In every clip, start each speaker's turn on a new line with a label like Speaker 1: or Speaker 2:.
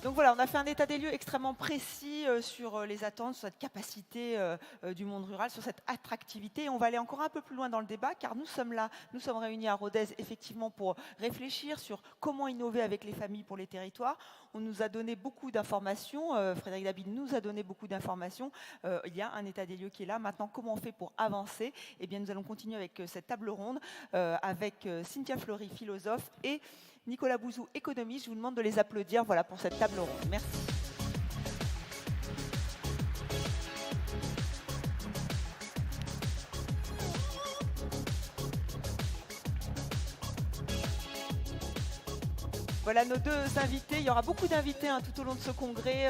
Speaker 1: Donc voilà, on a fait un état des lieux extrêmement précis sur les attentes, sur cette capacité du monde rural, sur cette attractivité. Et on va aller encore un peu plus loin dans le débat, car nous sommes là, nous sommes réunis à Rodez effectivement pour réfléchir sur comment innover avec les familles pour les territoires. On nous a donné beaucoup d'informations, Frédéric Dabi nous a donné beaucoup d'informations. Il y a un état des lieux qui est là. Maintenant, comment on fait pour avancer? Eh bien, nous allons continuer avec cette table ronde, avec Cynthia Fleury, philosophe, et Nicolas Bouzou, économiste. Je vous demande de les applaudir, voilà, pour cette table ronde. Merci. Voilà nos deux invités. Il y aura beaucoup d'invités tout au long de ce congrès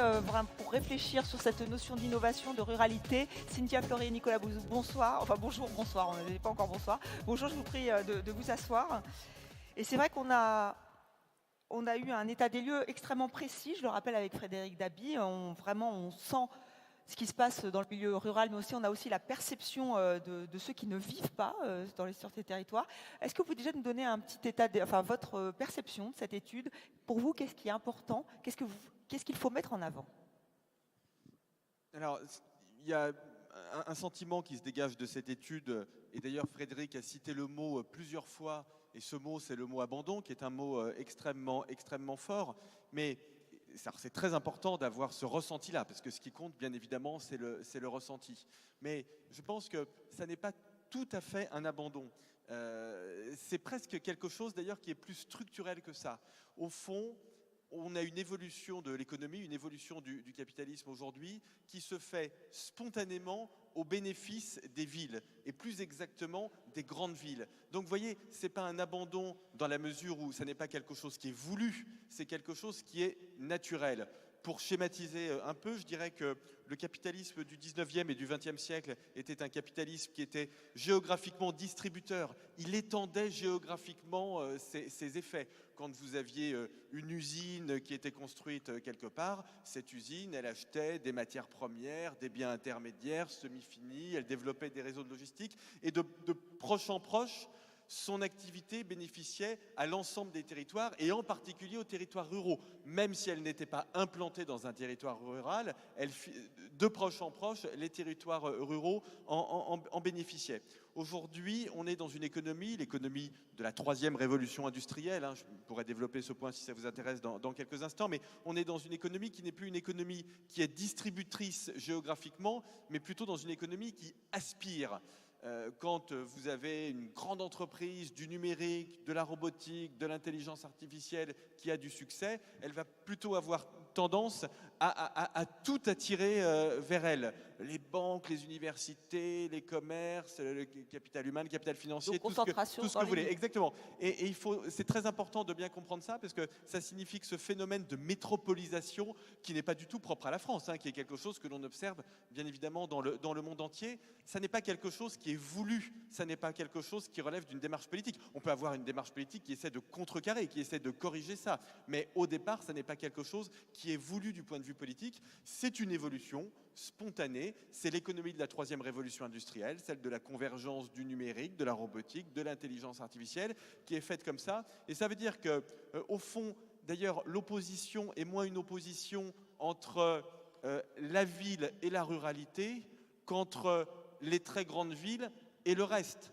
Speaker 1: pour réfléchir sur cette notion d'innovation, de ruralité. Cynthia Fleury et Nicolas Bouzou, bonsoir. Enfin bonjour, bonsoir, on n'est pas encore bonsoir. Bonjour, je vous prie de vous asseoir. Et c'est vrai qu'on a eu un état des lieux extrêmement précis, je le rappelle avec Frédéric Dabi. On sent ce qui se passe dans le milieu rural, mais aussi on a aussi la perception de ceux qui ne vivent pas sur ces territoires. Est-ce que vous pouvez déjà nous donner un petit votre perception de cette étude? Pour vous, qu'est-ce qui est important? Qu'est-ce qu'il faut mettre en avant?
Speaker 2: Alors, il y a un sentiment qui se dégage de cette étude, et d'ailleurs Frédéric a cité le mot plusieurs fois, et ce mot c'est le mot abandon, qui est un mot extrêmement fort, mais c'est très important d'avoir ce ressenti-là, parce que ce qui compte, bien évidemment, c'est le ressenti. Mais je pense que ça n'est pas tout à fait un abandon. C'est presque quelque chose, d'ailleurs, qui est plus structurel que ça. Au fond, on a une évolution de l'économie, une évolution du capitalisme aujourd'hui qui se fait spontanément au bénéfice des villes, et plus exactement des grandes villes. Donc vous voyez, ce n'est pas un abandon dans la mesure où ça n'est pas quelque chose qui est voulu, c'est quelque chose qui est naturel. Pour schématiser un peu, je dirais que le capitalisme du 19e et du 20e siècle était un capitalisme qui était géographiquement distributeur. Il étendait géographiquement ses effets. Quand vous aviez une usine qui était construite quelque part, cette usine, elle achetait des matières premières, des biens intermédiaires, semi-finis, elle développait des réseaux de logistique, et de proche en proche, son activité bénéficiait à l'ensemble des territoires, et en particulier aux territoires ruraux. Même si elle n'était pas implantée dans un territoire rural, de proche en proche, les territoires ruraux en bénéficiaient. Aujourd'hui, on est dans une économie, l'économie de la troisième révolution industrielle, je pourrais développer ce point si ça vous intéresse dans quelques instants, mais on est dans une économie qui n'est plus une économie qui est distributrice géographiquement, mais plutôt dans une économie qui aspire. Quand vous avez une grande entreprise du numérique, de la robotique, de l'intelligence artificielle qui a du succès, elle va plutôt avoir tendance à tout attirer vers elle. Les banques, les universités, les commerces, le capital humain, le capital financier, tout ce que vous voulez. Exactement. Et c'est très important de bien comprendre ça, parce que ça signifie que ce phénomène de métropolisation, qui n'est pas du tout propre à la France, qui est quelque chose que l'on observe bien évidemment dans le monde entier, ça n'est pas quelque chose qui est voulu, ça n'est pas quelque chose qui relève d'une démarche politique. On peut avoir une démarche politique qui essaie de contrecarrer, qui essaie de corriger ça, mais au départ, ça n'est pas quelque chose qui est voulu du point de vue politique. C'est une évolution spontanée, c'est l'économie de la troisième révolution industrielle, celle de la convergence du numérique, de la robotique, de l'intelligence artificielle, qui est faite comme ça. Et ça veut dire que, au fond, d'ailleurs, l'opposition est moins une opposition entre la ville et la ruralité qu'entre les très grandes villes et le reste.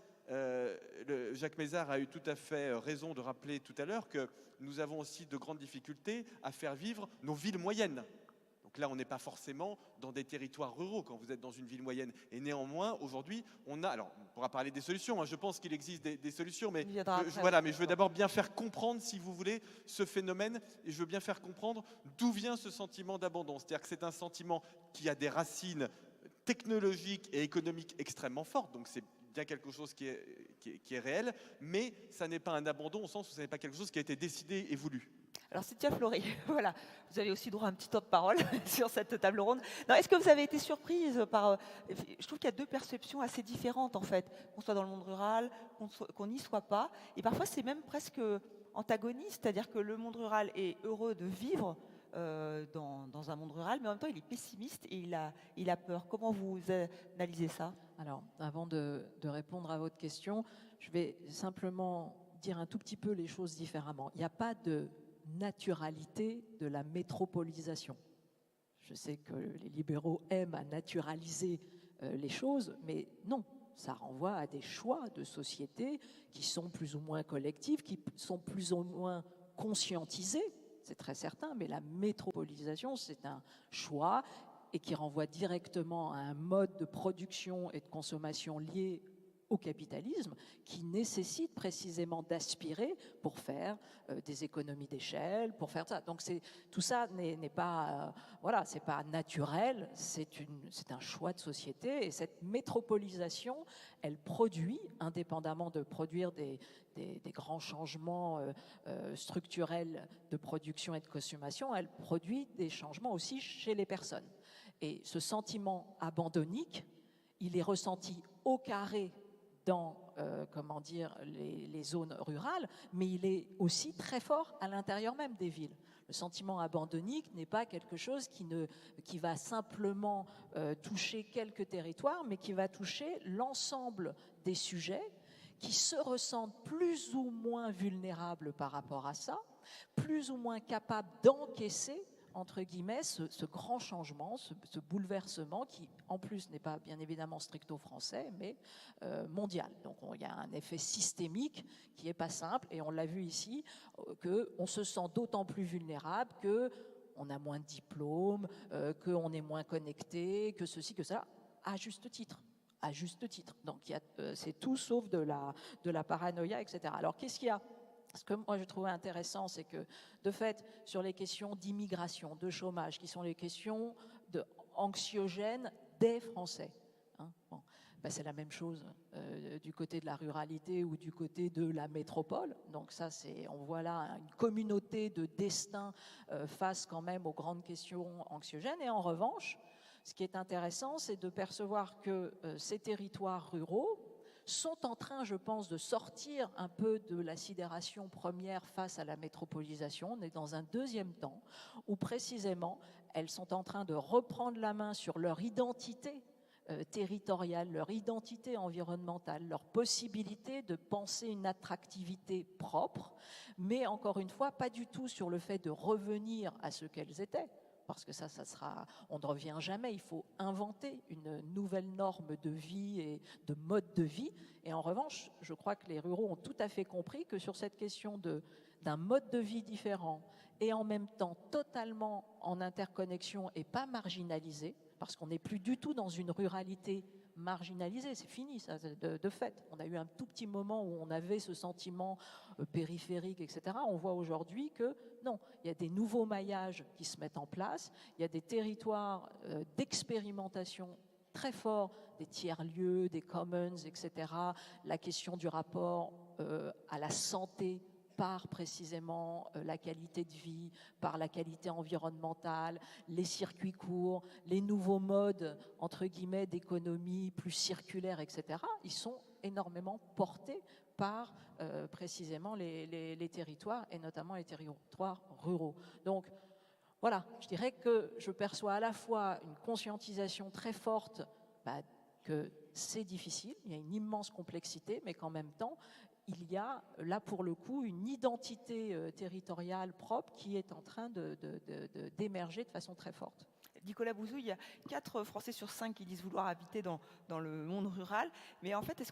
Speaker 2: Jacques Mézard a eu tout à fait raison de rappeler tout à l'heure que nous avons aussi de grandes difficultés à faire vivre nos villes moyennes. Donc là, on n'est pas forcément dans des territoires ruraux quand vous êtes dans une ville moyenne. Et néanmoins, aujourd'hui, on a... Alors, on pourra parler des solutions. Je pense qu'il existe des solutions, mais mais je veux d'abord bien faire comprendre, si vous voulez, ce phénomène, et je veux bien faire comprendre d'où vient ce sentiment d'abandon. C'est-à-dire que c'est un sentiment qui a des racines technologiques et économiques extrêmement fortes. Donc c'est bien quelque chose qui est réel, mais ça n'est pas un abandon au sens où ça n'est pas quelque chose qui a été décidé et voulu.
Speaker 1: Alors Cynthia Fleury, voilà, vous avez aussi droit à un petit temps de parole sur cette table ronde. Est-ce que vous avez été surprise par... Je trouve qu'il y a deux perceptions assez différentes en fait, qu'on soit dans le monde rural, qu'on n'y soit pas, et parfois c'est même presque antagoniste, c'est-à-dire que le monde rural est heureux de vivre dans un monde rural, mais en même temps il est pessimiste et il a peur. Comment vous analysez ça?
Speaker 3: Alors, avant de répondre à votre question, je vais simplement dire un tout petit peu les choses différemment. Il n'y a pas de naturalité de la métropolisation. Je sais que les libéraux aiment à naturaliser les choses, mais non, ça renvoie à des choix de société qui sont plus ou moins collectifs, qui sont plus ou moins conscientisés, c'est très certain, mais la métropolisation, c'est un choix et qui renvoie directement à un mode de production et de consommation lié au capitalisme qui nécessite précisément d'aspirer pour faire des économies d'échelle, pour faire ça. Donc tout ça n'est pas, voilà, c'est pas naturel, c'est un choix de société et cette métropolisation, elle produit, indépendamment de produire des grands changements structurels de production et de consommation, elle produit des changements aussi chez les personnes. Et ce sentiment abandonnique, il est ressenti au carré dans les zones rurales, mais il est aussi très fort à l'intérieur même des villes. Le sentiment abandonnique n'est pas quelque chose qui va simplement toucher quelques territoires, mais qui va toucher l'ensemble des sujets qui se ressentent plus ou moins vulnérables par rapport à ça, plus ou moins capables d'encaisser entre guillemets, ce grand changement, ce bouleversement qui, en plus, n'est pas bien évidemment stricto français, mais mondial. Donc, il y a un effet systémique qui n'est pas simple, et on l'a vu ici, qu'on se sent d'autant plus vulnérable qu'on a moins de diplômes, qu'on est moins connecté, que ceci, que ça, à juste titre. À juste titre. Donc, c'est tout sauf de la paranoïa, etc. Alors, qu'est-ce qu'il y a ? Ce que moi je trouvais intéressant, c'est que de fait, sur les questions d'immigration, de chômage, qui sont les questions anxiogènes des Français, hein, bon, ben c'est la même chose du côté de la ruralité ou du côté de la métropole. Donc ça, on voit là une communauté de destin face quand même aux grandes questions anxiogènes. Et en revanche, ce qui est intéressant, c'est de percevoir que ces territoires ruraux sont en train, je pense, de sortir un peu de la sidération première face à la métropolisation. On est dans un deuxième temps où, précisément, elles sont en train de reprendre la main sur leur identité territoriale, leur identité environnementale, leur possibilité de penser une attractivité propre, mais encore une fois, pas du tout sur le fait de revenir à ce qu'elles étaient. Parce que ça sera, on ne revient jamais, il faut inventer une nouvelle norme de vie et de mode de vie. Et en revanche, je crois que les ruraux ont tout à fait compris que sur cette question d'un mode de vie différent et en même temps totalement en interconnexion et pas marginalisé, parce qu'on n'est plus du tout dans une ruralité marginalisée, c'est fini ça, de fait. On a eu un tout petit moment où on avait ce sentiment périphérique, etc. On voit aujourd'hui que non, il y a des nouveaux maillages qui se mettent en place, il y a des territoires d'expérimentation très forts, des tiers-lieux, des commons, etc. La question du rapport à la santé par précisément la qualité de vie, par la qualité environnementale, les circuits courts, les nouveaux modes, entre guillemets, d'économie plus circulaire, etc., ils sont énormément portés par précisément les territoires, et notamment les territoires ruraux. Donc, voilà, je dirais que je perçois à la fois une conscientisation très forte que c'est difficile, il y a une immense complexité, mais qu'en même temps, il y a là pour le coup une identité territoriale propre qui est en train d'émerger de façon très forte.
Speaker 1: Nicolas Bouzou, il y a 4 Français sur 5 qui disent vouloir habiter dans le monde rural. Mais en fait, est-ce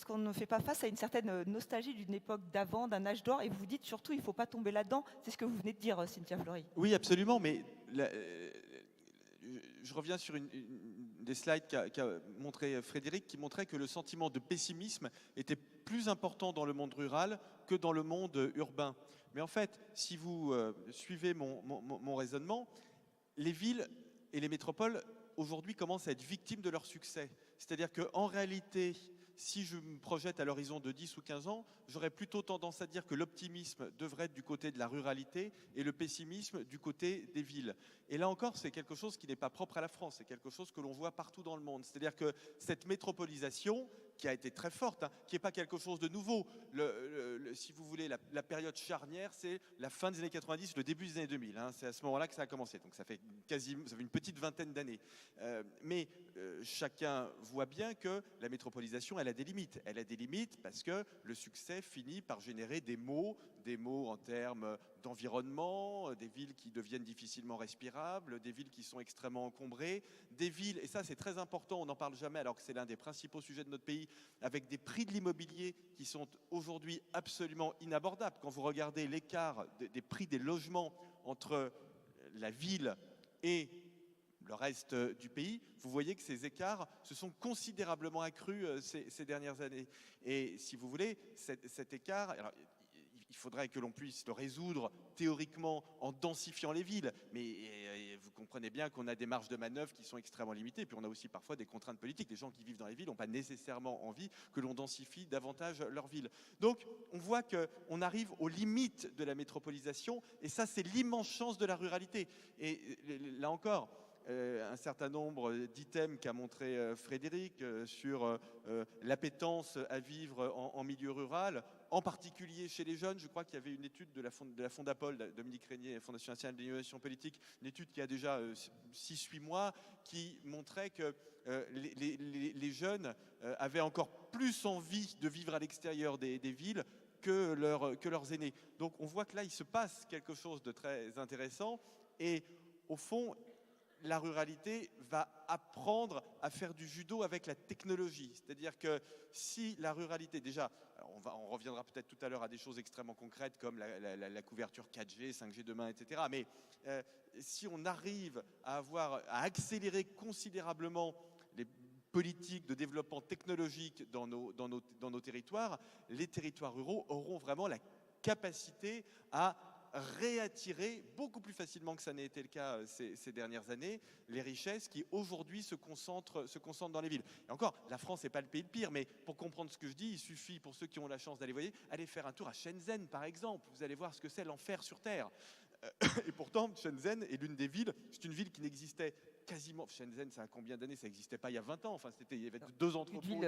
Speaker 1: qu'on ne fait pas face à une certaine nostalgie d'une époque d'avant, d'un âge d'or? Et vous dites surtout, il ne faut pas tomber là-dedans. C'est ce que vous venez de dire, Cynthia Fleury.
Speaker 2: Oui, absolument. Mais je reviens sur une des slides qu'a montré Frédéric, qui montrait que le sentiment de pessimisme était plus important dans le monde rural que dans le monde urbain. Mais en fait, si vous suivez mon raisonnement, les villes et les métropoles, aujourd'hui, commencent à être victimes de leur succès. C'est-à-dire qu'en réalité, si je me projette à l'horizon de 10 ou 15 ans, j'aurais plutôt tendance à dire que l'optimisme devrait être du côté de la ruralité et le pessimisme du côté des villes. Et là encore, c'est quelque chose qui n'est pas propre à la France, c'est quelque chose que l'on voit partout dans le monde. C'est-à-dire que cette métropolisation, qui a été très forte, hein, qui n'est pas quelque chose de nouveau. Si vous voulez, la période charnière, c'est la fin des années 90, le début des années 2000. Hein, c'est à ce moment-là que ça a commencé. Donc ça fait une petite vingtaine d'années. Mais chacun voit bien que la métropolisation, elle a des limites. Elle a des limites parce que le succès finit par générer des maux en termes d'environnement, des villes qui deviennent difficilement respirables, des villes qui sont extrêmement encombrées, des villes, et ça c'est très important, on n'en parle jamais alors que c'est l'un des principaux sujets de notre pays, avec des prix de l'immobilier qui sont aujourd'hui absolument inabordables. Quand vous regardez l'écart des prix des logements entre la ville et le reste du pays, vous voyez que ces écarts se sont considérablement accrus ces dernières années. Et si vous voulez, cet écart, alors, il faudrait que l'on puisse le résoudre théoriquement en densifiant les villes, mais vous comprenez bien qu'on a des marges de manœuvre qui sont extrêmement limitées, puis on a aussi parfois des contraintes politiques. Les gens qui vivent dans les villes n'ont pas nécessairement envie que l'on densifie davantage leur ville. Donc on voit qu'on arrive aux limites de la métropolisation, et ça c'est l'immense chance de la ruralité. Et là encore, un certain nombre d'items qu'a montré Frédéric sur l'appétence à vivre en milieu rural, en particulier chez les jeunes. Je crois qu'il y avait une étude de la Fondapol, Dominique Régnier, la Fondation nationale de l'innovation politique, une étude qui a déjà 6-8 mois, qui montrait que les jeunes avaient encore plus envie de vivre à l'extérieur des villes que leurs aînés. Donc on voit que là, il se passe quelque chose de très intéressant, et au fond, la ruralité va apprendre à faire du judo avec la technologie. C'est-à-dire que si la ruralité, déjà, on reviendra peut-être tout à l'heure à des choses extrêmement concrètes comme la couverture 4G, 5G demain, etc. Mais si on arrive à accélérer considérablement les politiques de développement technologique dans nos territoires, les territoires ruraux auront vraiment la capacité à réattirer beaucoup plus facilement que ça n'a été le cas ces dernières années, les richesses qui aujourd'hui se concentrent dans les villes. Et encore, la France n'est pas le pays le pire, mais pour comprendre ce que je dis, il suffit pour ceux qui ont la chance d'aller aller faire un tour à Shenzhen par exemple. Vous allez voir ce que c'est l'enfer sur Terre. Et pourtant, Shenzhen est l'une des villes, c'est une ville qui n'existait quasiment, Shenzhen, ça a combien d'années? Ça n'existait pas il y a 20 ans, enfin, il y avait 2 entrepôts il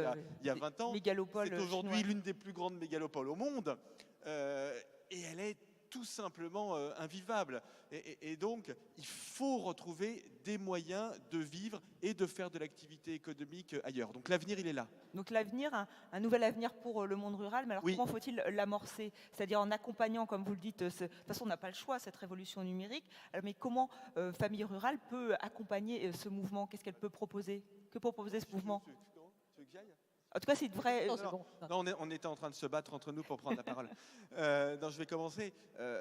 Speaker 2: y a 20 ans. C'est aujourd'hui l'une des plus grandes mégalopoles au monde, et elle est tout simplement invivable. Et donc, il faut retrouver des moyens de vivre et de faire de l'activité économique ailleurs. Donc l'avenir, il est là.
Speaker 1: Donc l'avenir, un nouvel avenir pour le monde rural, mais alors
Speaker 2: Oui.
Speaker 1: comment faut-il l'amorcer? C'est-à-dire en accompagnant, comme vous le dites, de toute façon on n'a pas le choix, cette révolution numérique, mais comment Famille Rurale peut accompagner ce mouvement? Qu'est-ce qu'elle peut proposer? Que peut proposer ce mouvement?
Speaker 2: Tu veux que j'y aille?
Speaker 1: En tout cas, c'est une vraie...
Speaker 2: Non, on était en train de se battre entre nous pour prendre la parole. Non, je vais commencer.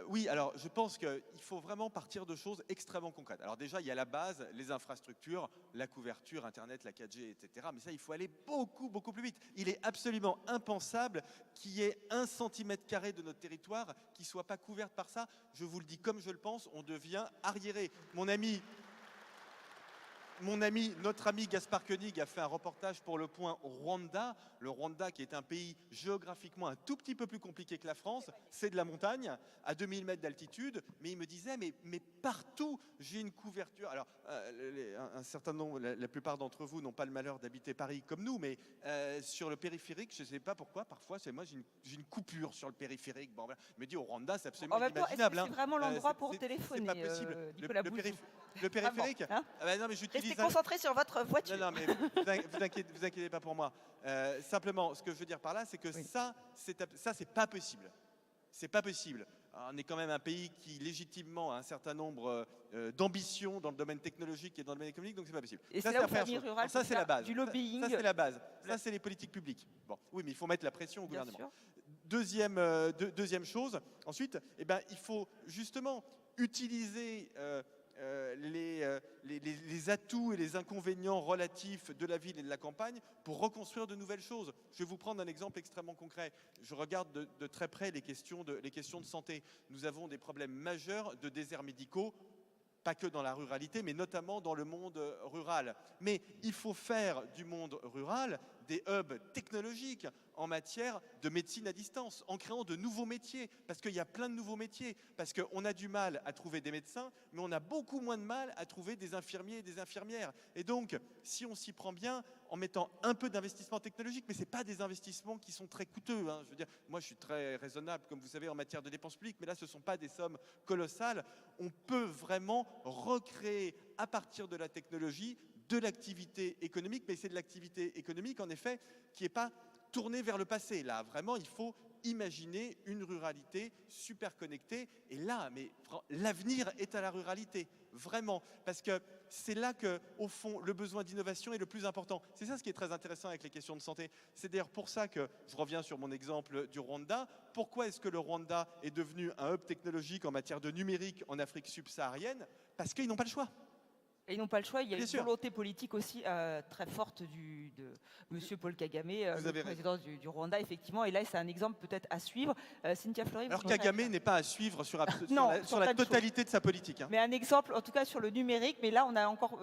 Speaker 2: Oui, alors je pense qu'il faut vraiment partir de choses extrêmement concrètes. Alors déjà, il y a la base, les infrastructures, la couverture, Internet, la 4G, etc. Mais ça, il faut aller beaucoup, beaucoup plus vite. Il est absolument impensable qu'il y ait 1 cm² de notre territoire qui ne soit pas couvert par ça. Je vous le dis comme je le pense, on devient arriéré. Notre ami Gaspard Koenig a fait un reportage pour Le Point au Rwanda. Le Rwanda, qui est un pays géographiquement un tout petit peu plus compliqué que la France, c'est de la montagne, à 2000 mètres d'altitude. Mais il me disait, mais partout, j'ai une couverture. Alors, un certain nombre, la plupart d'entre vous n'ont pas le malheur d'habiter Paris comme nous, mais sur le périphérique, je ne sais pas pourquoi, parfois, moi, j'ai une coupure sur le périphérique. Bon, voilà. Il me dit, au Rwanda, c'est absolument inimaginable.
Speaker 1: C'est vraiment l'endroit pour téléphoner,
Speaker 2: c'est pas possible. Le
Speaker 1: Vraiment,
Speaker 2: périphérique,
Speaker 1: hein?
Speaker 2: non, mais j'utilise...
Speaker 1: Restez concentrés sur votre voiture.
Speaker 2: Non, mais vous inquiétez pas pour moi. Simplement, ce que je veux dire par là, c'est que
Speaker 1: oui.
Speaker 2: ça, c'est pas possible. C'est pas possible. Alors, on est quand même un pays qui légitimement a un certain nombre d'ambitions dans le domaine technologique et dans le domaine économique, donc c'est pas possible.
Speaker 1: Et c'est là où Famille Rurale,
Speaker 2: ça c'est la base.
Speaker 1: Du lobbying.
Speaker 2: Ça c'est la base. Ça c'est les politiques publiques. Bon, oui, mais il faut mettre la pression au gouvernement.
Speaker 1: Sûr.
Speaker 2: Deuxième chose. Ensuite, il faut justement utiliser les atouts et les inconvénients relatifs de la ville et de la campagne pour reconstruire de nouvelles choses. Je vais vous prendre un exemple extrêmement concret. Je regarde de très près les questions de santé. Nous avons des problèmes majeurs de déserts médicaux, pas que dans la ruralité, mais notamment dans le monde rural. Mais il faut faire du monde rural des hubs technologiques en matière de médecine à distance, en créant de nouveaux métiers, parce qu'il y a plein de nouveaux métiers, parce qu'on a du mal à trouver des médecins, mais on a beaucoup moins de mal à trouver des infirmiers et des infirmières. Et donc, si on s'y prend bien, en mettant un peu d'investissement technologique, mais ce n'est pas des investissements qui sont très coûteux. Hein. Je veux dire, moi, je suis très raisonnable, comme vous savez, en matière de dépenses publiques, mais là, ce ne sont pas des sommes colossales. On peut vraiment recréer, à partir de la technologie, de l'activité économique, mais c'est de l'activité économique, en effet, qui n'est pas tournée vers le passé. Là, vraiment, il faut imaginer une ruralité super connectée. Et là, mais l'avenir est à la ruralité, vraiment. Parce que c'est là que, au fond, le besoin d'innovation est le plus important. C'est ça ce qui est très intéressant avec les questions de santé. C'est d'ailleurs pour ça que, je reviens sur mon exemple du Rwanda, pourquoi est-ce que le Rwanda est devenu un hub technologique en matière de numérique en Afrique subsaharienne? Parce qu'ils n'ont pas le choix.
Speaker 1: Et ils n'ont pas le choix, il y a
Speaker 2: Bien
Speaker 1: une
Speaker 2: sûr.
Speaker 1: volonté politique aussi très forte de M. Paul Kagame,
Speaker 2: Vous
Speaker 1: le
Speaker 2: avez
Speaker 1: président du Rwanda, effectivement. Et là, c'est un exemple peut-être à suivre. Cynthia Fleury, vous
Speaker 2: Alors
Speaker 1: voudrez
Speaker 2: Kagame
Speaker 1: réagir?
Speaker 2: n'est pas à suivre sur
Speaker 1: Non,
Speaker 2: sur la
Speaker 1: plein de choses.
Speaker 2: totalité de sa politique. Hein.
Speaker 1: Mais un exemple, en tout cas sur le numérique, mais là on a encore,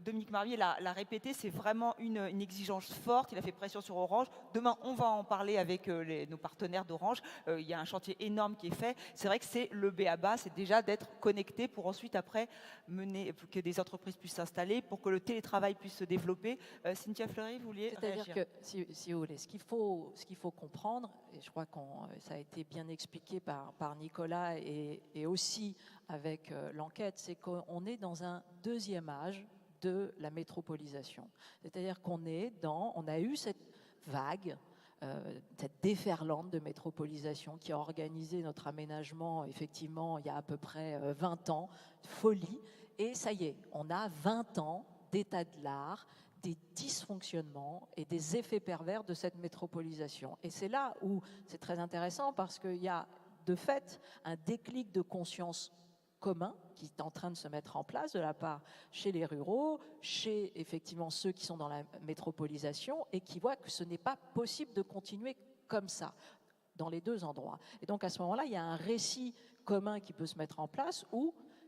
Speaker 1: Dominique Marmier l'a répété, c'est vraiment une exigence forte, il a fait pression sur Orange. Demain on va en parler avec nos partenaires d'Orange, il y a un chantier énorme qui est fait. C'est vrai que c'est le b.a.-ba, c'est déjà d'être connecté pour ensuite après mener, que des entreprises puissent s'installer, pour que le télétravail puisse se développer. Cynthia Fleury, vous vouliez
Speaker 3: C'est-à-dire
Speaker 1: réagir?
Speaker 3: que, si vous voulez, ce qu'il faut comprendre, et je crois que ça a été bien expliqué par Nicolas et aussi avec l'enquête, c'est qu'on est dans un deuxième âge de la métropolisation. C'est-à-dire qu'on a eu cette vague, cette déferlante de métropolisation qui a organisé notre aménagement, effectivement, il y a à peu près 20 ans, folie, et ça y est, on a 20 ans d'état de l'art, des dysfonctionnements et des effets pervers de cette métropolisation. Et c'est là où c'est très intéressant parce qu'il y a de fait un déclic de conscience commun qui est en train de se mettre en place de la part chez les ruraux, chez effectivement ceux qui sont dans la métropolisation et qui voient que ce n'est pas possible de continuer comme ça dans les deux endroits. Et donc à ce moment-là, il y a un récit commun qui peut se mettre en place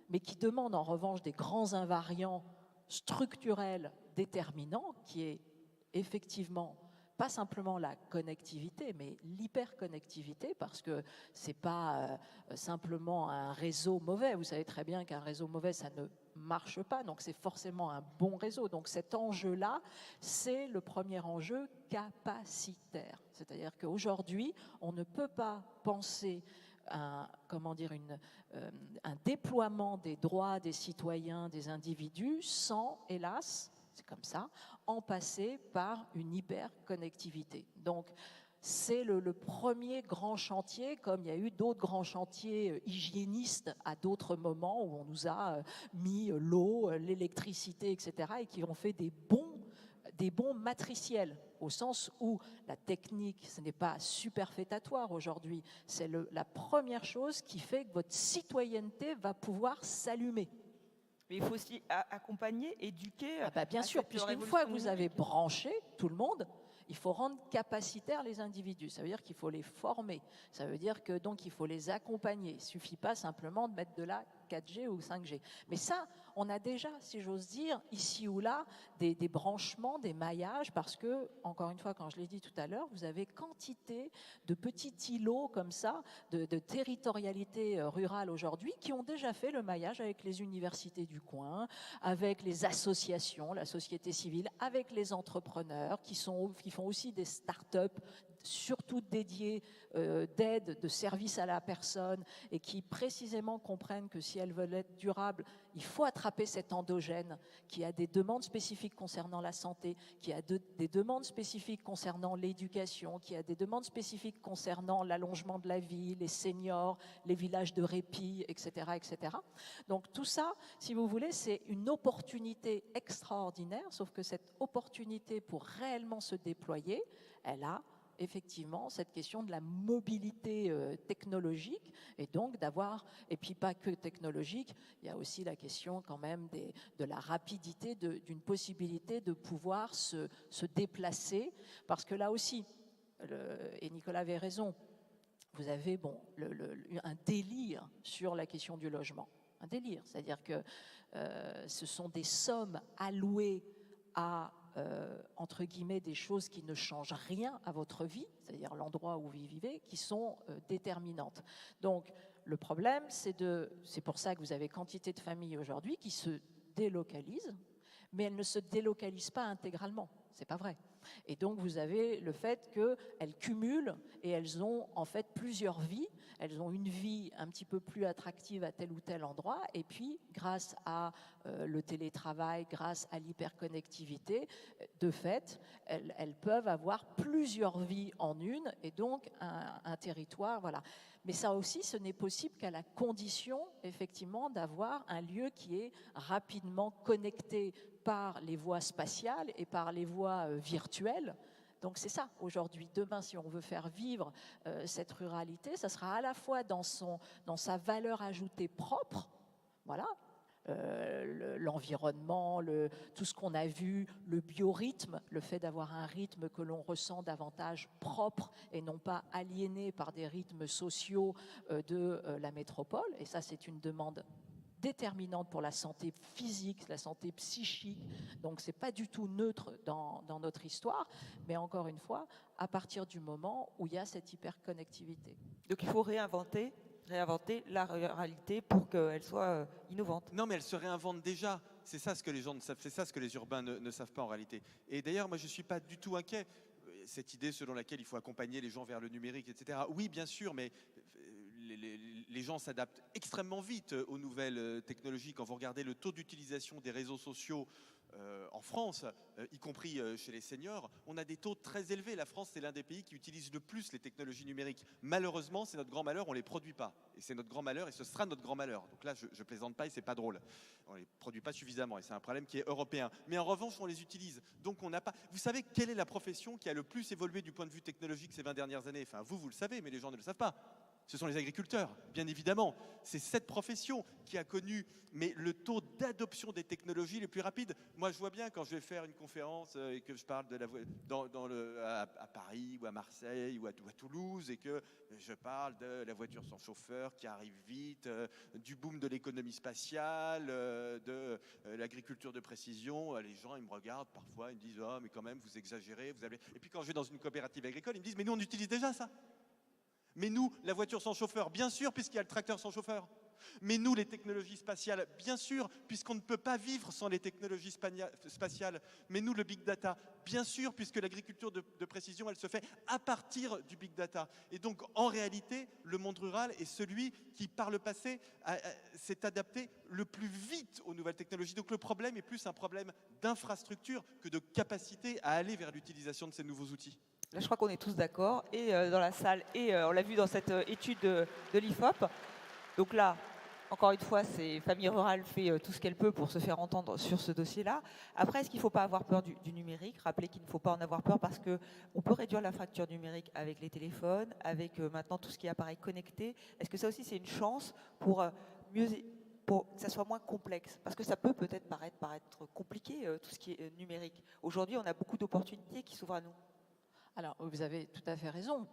Speaker 3: mais qui demande en revanche des grands invariants structurel déterminant qui est effectivement pas simplement la connectivité, mais l'hyperconnectivité, parce que c'est pas simplement un réseau mauvais. Vous savez très bien qu'un réseau mauvais, ça ne marche pas, donc c'est forcément un bon réseau. Donc cet enjeu-là, c'est le premier enjeu capacitaire. C'est-à-dire qu'aujourd'hui, on ne peut pas penser un déploiement des droits des citoyens, des individus, sans, hélas, c'est comme ça, en passer par une hyperconnectivité. Donc, c'est le premier grand chantier, comme il y a eu d'autres grands chantiers hygiénistes à d'autres moments où on nous a mis l'eau, l'électricité, etc., et qui ont fait des bons matriciels, au sens où la technique, ce n'est pas superfétatoire aujourd'hui, c'est la première chose qui fait que votre citoyenneté va pouvoir s'allumer.
Speaker 1: Mais il faut aussi accompagner, éduquer.
Speaker 3: Bien sûr, puisqu'une fois que vous avez branché tout le monde, il faut rendre capacitaires les individus. Ça veut dire qu'il faut les former. Ça veut dire que donc il faut les accompagner. Il ne suffit pas simplement de mettre de la 4G ou 5G. Mais ça, on a déjà, si j'ose dire, ici ou là, des branchements, des maillages, parce que, encore une fois, quand je l'ai dit tout à l'heure, vous avez quantité de petits îlots comme ça, de territorialité rurale aujourd'hui, qui ont déjà fait le maillage avec les universités du coin, avec les associations, la société civile, avec les entrepreneurs, qui font aussi des start-up, surtout dédiées d'aide, de services à la personne, et qui précisément comprennent que si elles veulent être durables, il faut attraper cet endogène qui a des demandes spécifiques concernant la santé, qui a des demandes spécifiques concernant l'éducation, qui a des demandes spécifiques concernant l'allongement de la vie, les seniors, les villages de répit, etc., etc. Donc tout ça, si vous voulez, c'est une opportunité extraordinaire, sauf que cette opportunité pour réellement se déployer, elle a effectivement cette question de la mobilité technologique et donc et puis pas que technologique, il y a aussi la question quand même de la rapidité d'une possibilité de pouvoir se déplacer, parce que là aussi, et Nicolas avait raison, vous avez un délire sur la question du logement, un délire, c'est-à-dire que ce sont des sommes allouées à entre guillemets, des choses qui ne changent rien à votre vie, c'est-à-dire l'endroit où vous vivez, qui sont déterminantes. Donc, le problème, c'est pour ça que vous avez quantité de familles aujourd'hui qui se délocalisent, mais elles ne se délocalisent pas intégralement. C'est pas vrai. Et donc vous avez le fait qu'elles cumulent et elles ont en fait plusieurs vies. Elles ont une vie un petit peu plus attractive à tel ou tel endroit, et puis grâce à le télétravail, grâce à l'hyperconnectivité, de fait, elles peuvent avoir plusieurs vies en une, et donc un territoire, voilà. Mais ça aussi, ce n'est possible qu'à la condition, effectivement, d'avoir un lieu qui est rapidement connecté par les voies spatiales et par les voies virtuelles. Donc c'est ça, aujourd'hui. Demain, si on veut faire vivre cette ruralité, ça sera à la fois dans sa valeur ajoutée propre, voilà, l'environnement, tout ce qu'on a vu, le biorhythme, le fait d'avoir un rythme que l'on ressent davantage propre et non pas aliéné par des rythmes sociaux de la métropole. Et ça, c'est une demande déterminante pour la santé physique, la santé psychique. Donc, ce n'est pas du tout neutre dans notre histoire, mais encore une fois, à partir du moment où il y a cette hyperconnectivité.
Speaker 1: Donc, il faut réinventer la ruralité pour qu'elle soit innovante.
Speaker 2: Non, mais elle se réinvente déjà. C'est ça ce que les gens ne savent, c'est ça ce que les urbains ne savent pas en réalité. Et d'ailleurs, moi, je ne suis pas du tout inquiet. Cette idée selon laquelle il faut accompagner les gens vers le numérique, etc. Oui, bien sûr, mais les gens s'adaptent extrêmement vite aux nouvelles technologies. Quand vous regardez le taux d'utilisation des réseaux sociaux en France, y compris chez les seniors, on a des taux très élevés. La France, c'est l'un des pays qui utilise le plus les technologies numériques. Malheureusement, c'est notre grand malheur, on ne les produit pas. Et c'est notre grand malheur, et ce sera notre grand malheur. Donc là, je plaisante pas, et c'est pas drôle. On ne les produit pas suffisamment, et c'est un problème qui est européen. Mais en revanche, on les utilise. Donc on n'a pas... Vous savez quelle est la profession qui a le plus évolué du point de vue technologique ces 20 dernières années? Enfin, vous le savez, mais les gens ne le savent pas. Ce sont les agriculteurs, bien évidemment. C'est cette profession qui a connu le taux d'adoption des technologies les plus rapides. Moi, je vois bien quand je vais faire une conférence et que je parle de à Paris ou à Marseille ou à Toulouse et que je parle de la voiture sans chauffeur qui arrive vite, du boom de l'économie spatiale, de l'agriculture de précision. Les gens, ils me regardent parfois, ils me disent « Oh, mais quand même, vous exagérez. Vous avez... » Et puis quand je vais dans une coopérative agricole, ils me disent « Mais nous, on utilise déjà ça. » Mais nous, la voiture sans chauffeur, bien sûr, puisqu'il y a le tracteur sans chauffeur. Mais nous, les technologies spatiales, bien sûr, puisqu'on ne peut pas vivre sans les technologies spatiales. Mais nous, le big data, bien sûr, puisque l'agriculture de précision, elle se fait à partir du big data. Et donc, en réalité, le monde rural est celui qui, par le passé, s'est adapté le plus vite aux nouvelles technologies. Donc, le problème est plus un problème d'infrastructure que de capacité à aller vers l'utilisation de ces nouveaux outils.
Speaker 1: Là, je crois qu'on est tous d'accord, et dans la salle, et on l'a vu dans cette étude de l'IFOP. Donc là, encore une fois, c'est Famille Rurale fait tout ce qu'elle peut pour se faire entendre sur ce dossier-là. Après, est-ce qu'il ne faut pas avoir peur du numérique? Rappelez qu'il ne faut pas en avoir peur parce qu'on peut réduire la fracture numérique avec les téléphones, avec maintenant tout ce qui est appareil connecté. Est-ce que ça aussi, c'est une chance pour que ça soit moins complexe? Parce que ça peut-être paraître compliqué, tout ce qui est numérique. Aujourd'hui, on a beaucoup d'opportunités qui s'ouvrent à nous.
Speaker 3: Alors, vous avez tout à fait raison.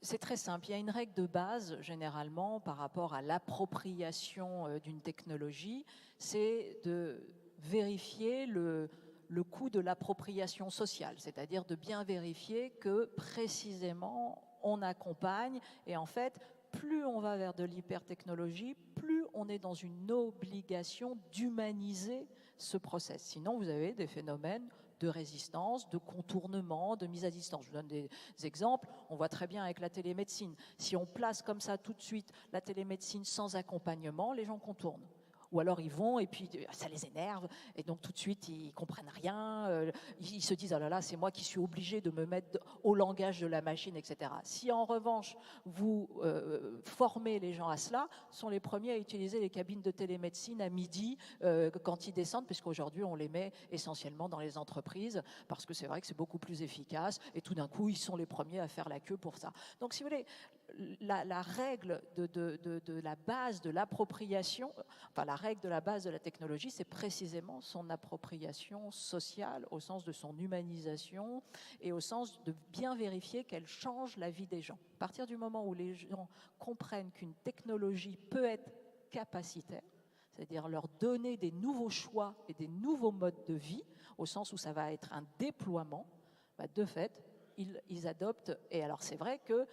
Speaker 3: C'est très simple. Il y a une règle de base, généralement, par rapport à l'appropriation d'une technologie, c'est de vérifier le coût de l'appropriation sociale, c'est-à-dire de bien vérifier que, précisément, on accompagne. Et en fait, plus on va vers de l'hypertechnologie, plus on est dans une obligation d'humaniser ce process. Sinon, vous avez des phénomènes de résistance, de contournement, de mise à distance. Je vous donne des exemples. On voit très bien avec la télémédecine. Si on place comme ça tout de suite la télémédecine sans accompagnement, les gens contournent. Ou alors ils vont et puis ça les énerve et donc tout de suite ils comprennent rien, ils se disent « oh là là, c'est moi qui suis obligé de me mettre au langage de la machine, etc. » Si en revanche vous formez les gens à cela, sont les premiers à utiliser les cabines de télémédecine à midi quand ils descendent, puisqu'aujourd'hui on les met essentiellement dans les entreprises parce que c'est vrai que c'est beaucoup plus efficace et tout d'un coup ils sont les premiers à faire la queue pour ça. Donc si vous voulez, la règle de la base de l'appropriation, enfin la règle de la base de la technologie, c'est précisément son appropriation sociale au sens de son humanisation et au sens de bien vérifier qu'elle change la vie des gens. À partir du moment où les gens comprennent qu'une technologie peut être capacitaire, c'est-à-dire leur donner des nouveaux choix et des nouveaux modes de vie, au sens où ça va être un déploiement, de fait, ils adoptent. Et alors c'est vrai que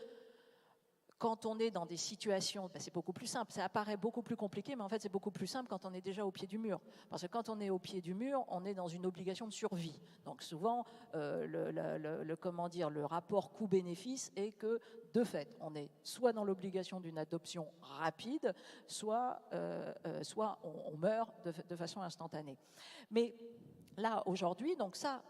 Speaker 3: Quand on est dans des situations, c'est beaucoup plus simple, ça apparaît beaucoup plus compliqué, mais en fait c'est beaucoup plus simple quand on est déjà au pied du mur. Parce que quand on est au pied du mur, on est dans une obligation de survie. Donc souvent, le rapport coût-bénéfice est que, de fait, on est soit dans l'obligation d'une adoption rapide, soit on meurt de façon instantanée. Mais là, aujourd'hui, donc ça,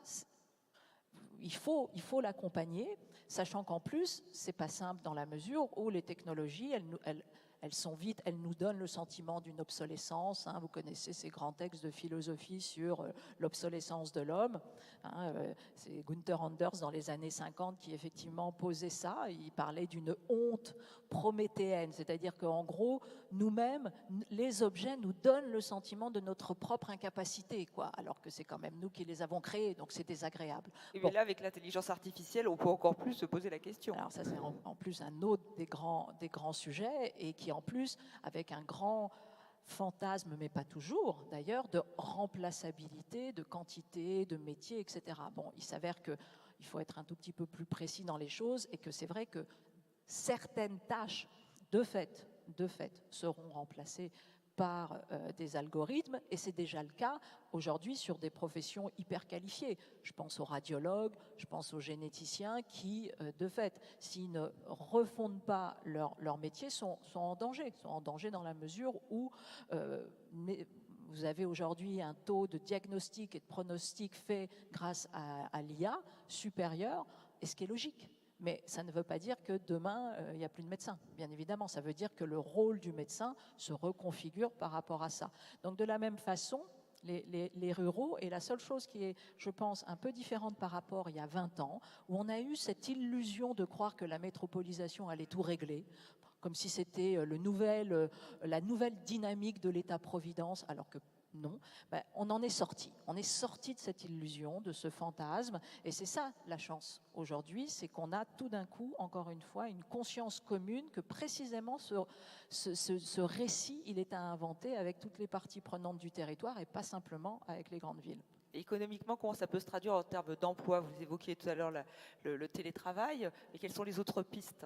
Speaker 3: il faut l'accompagner, sachant qu'en plus, c'est pas simple dans la mesure où les technologies, elles sont vite, elles nous donnent le sentiment d'une obsolescence. Hein, vous connaissez ces grands textes de philosophie sur l'obsolescence de l'homme. Hein, c'est Gunther Anders dans les années 50 qui effectivement posait ça. Il parlait d'une honte prométhéenne, c'est-à-dire qu'en gros, nous-mêmes, les objets nous donnent le sentiment de notre propre incapacité, quoi, alors que c'est quand même nous qui les avons créés, donc c'est désagréable.
Speaker 1: Et bien là, avec l'intelligence artificielle, on peut encore plus se poser la question.
Speaker 3: Alors ça, c'est en plus un autre des grands sujets, et qui en plus, avec un grand fantasme, mais pas toujours d'ailleurs, de remplaçabilité, de quantité, de métier, etc. Bon, il s'avère qu'il faut être un tout petit peu plus précis dans les choses, et que c'est vrai que certaines tâches, de fait, seront remplacées par des algorithmes, et c'est déjà le cas aujourd'hui sur des professions hyper qualifiées. Je pense aux radiologues, je pense aux généticiens qui, de fait, s'ils ne refondent pas leur métier, sont en danger dans la mesure où vous avez aujourd'hui un taux de diagnostic et de pronostic fait grâce à l'IA supérieur, et ce qui est logique. Mais ça ne veut pas dire que demain, il n'y a plus de médecins. Bien évidemment, ça veut dire que le rôle du médecin se reconfigure par rapport à ça. Donc de la même façon, les ruraux, et la seule chose qui est, je pense, un peu différente par rapport il y a 20 ans, où on a eu cette illusion de croire que la métropolisation allait tout régler, comme si c'était la nouvelle dynamique de l'État-providence, alors que non, on en est sorti. On est sorti de cette illusion, de ce fantasme, et c'est ça la chance aujourd'hui, c'est qu'on a tout d'un coup, encore une fois, une conscience commune que précisément ce récit, il est à inventer avec toutes les parties prenantes du territoire et pas simplement avec les grandes villes.
Speaker 1: Économiquement, comment ça peut se traduire en termes d'emploi? Vous évoquiez tout à l'heure le télétravail, et quelles sont les autres pistes?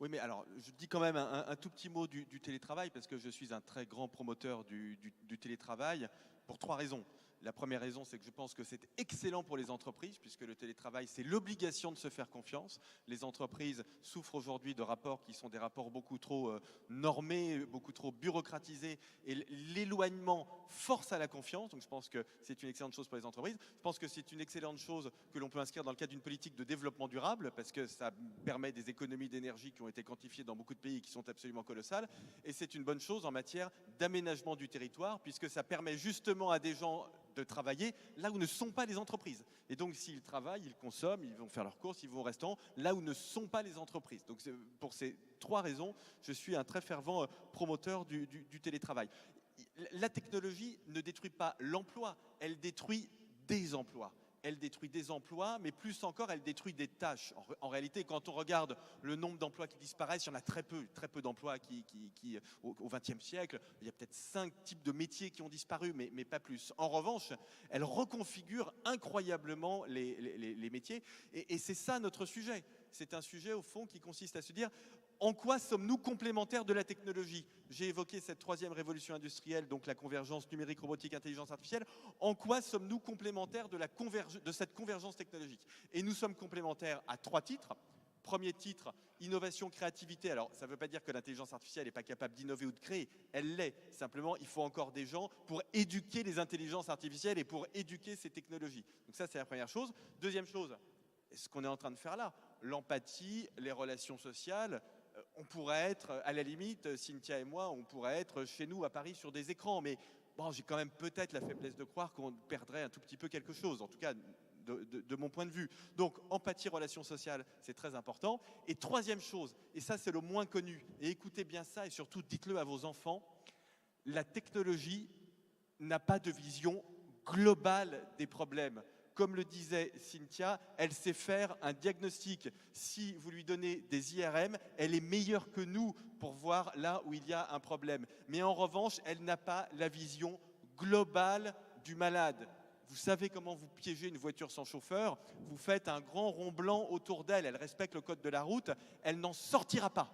Speaker 2: Oui, mais alors, je dis quand même un tout petit mot du télétravail, parce que je suis un très grand promoteur du télétravail, pour 3 raisons. La première raison, c'est que je pense que c'est excellent pour les entreprises, puisque le télétravail, c'est l'obligation de se faire confiance. Les entreprises souffrent aujourd'hui de rapports qui sont des rapports beaucoup trop normés, beaucoup trop bureaucratisés, et l'éloignement force à la confiance. Donc je pense que c'est une excellente chose pour les entreprises. Je pense que c'est une excellente chose que l'on peut inscrire dans le cadre d'une politique de développement durable, parce que ça permet des économies d'énergie qui ont été quantifiées dans beaucoup de pays et qui sont absolument colossales. Et c'est une bonne chose en matière d'aménagement du territoire, puisque ça permet justement à des gens de travailler là où ne sont pas les entreprises. Et donc, s'ils travaillent, ils consomment, ils vont faire leurs courses, ils vont au restaurant, là où ne sont pas les entreprises. Donc, pour ces 3 raisons, je suis un très fervent promoteur du télétravail. La technologie ne détruit pas l'emploi, elle détruit des emplois. Elle détruit des emplois, mais plus encore, elle détruit des tâches. En réalité, quand on regarde le nombre d'emplois qui disparaissent, il y en a très peu d'emplois au XXe siècle. Il y a peut-être 5 types de métiers qui ont disparu, mais pas plus. En revanche, elle reconfigure incroyablement les métiers. Et c'est ça notre sujet. C'est un sujet, au fond, qui consiste à se dire en quoi sommes-nous complémentaires de la technologie? J'ai évoqué cette 3e révolution industrielle, donc la convergence numérique, robotique, intelligence artificielle. En quoi sommes-nous complémentaires de cette convergence technologique? Et nous sommes complémentaires à 3 titres. Premier titre, innovation, créativité. Alors, ça ne veut pas dire que l'intelligence artificielle n'est pas capable d'innover ou de créer. Elle l'est. Simplement, il faut encore des gens pour éduquer les intelligences artificielles et pour éduquer ces technologies. Donc ça, c'est la première chose. Deuxième chose, ce qu'on est en train de faire là, l'empathie, les relations sociales. On pourrait être, à la limite, Cynthia et moi, on pourrait être chez nous à Paris sur des écrans, mais bon, j'ai quand même peut-être la faiblesse de croire qu'on perdrait un tout petit peu quelque chose, en tout cas de mon point de vue. Donc, empathie, relations sociales, c'est très important. Et 3e chose, et ça c'est le moins connu, et écoutez bien ça, et surtout dites-le à vos enfants, la technologie n'a pas de vision globale des problèmes. Comme le disait Cynthia, elle sait faire un diagnostic. Si vous lui donnez des IRM, elle est meilleure que nous pour voir là où il y a un problème. Mais en revanche, elle n'a pas la vision globale du malade. Vous savez comment vous piégez une voiture sans chauffeur, vous faites un grand rond blanc autour d'elle, elle respecte le code de la route, elle n'en sortira pas.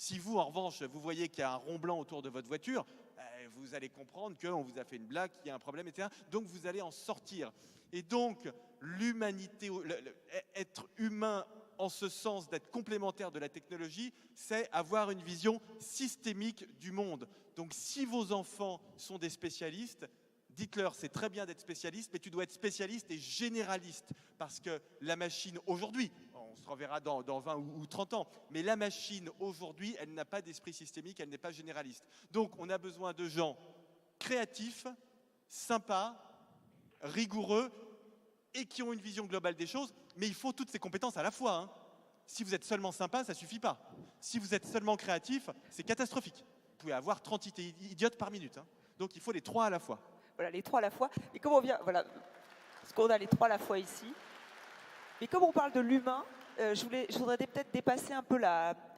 Speaker 2: Si vous, en revanche, vous voyez qu'il y a un rond blanc autour de votre voiture, vous allez comprendre qu'on vous a fait une blague, qu'il y a un problème, etc. Donc vous allez en sortir. Et donc, l'humanité, être humain en ce sens d'être complémentaire de la technologie, c'est avoir une vision systémique du monde. Donc si vos enfants sont des spécialistes, dites-leur, c'est très bien d'être spécialiste, mais tu dois être spécialiste et généraliste. Parce que la machine, aujourd'hui, on se reverra dans 20 ou 30 ans, mais la machine, aujourd'hui, elle n'a pas d'esprit systémique, elle n'est pas généraliste. Donc, on a besoin de gens créatifs, sympas, rigoureux, et qui ont une vision globale des choses, mais il faut toutes ces compétences à la fois. Hein. Si vous êtes seulement sympa, ça ne suffit pas. Si vous êtes seulement créatif, c'est catastrophique. Vous pouvez avoir 30 idées idiotes par minute. Hein. Donc, il faut les 3 à la fois.
Speaker 1: Voilà, les 3 à la fois. Et comment on vient, voilà, parce qu'on a les 3 à la fois ici. Mais comme on parle de l'humain, je voudrais peut-être dépasser un peu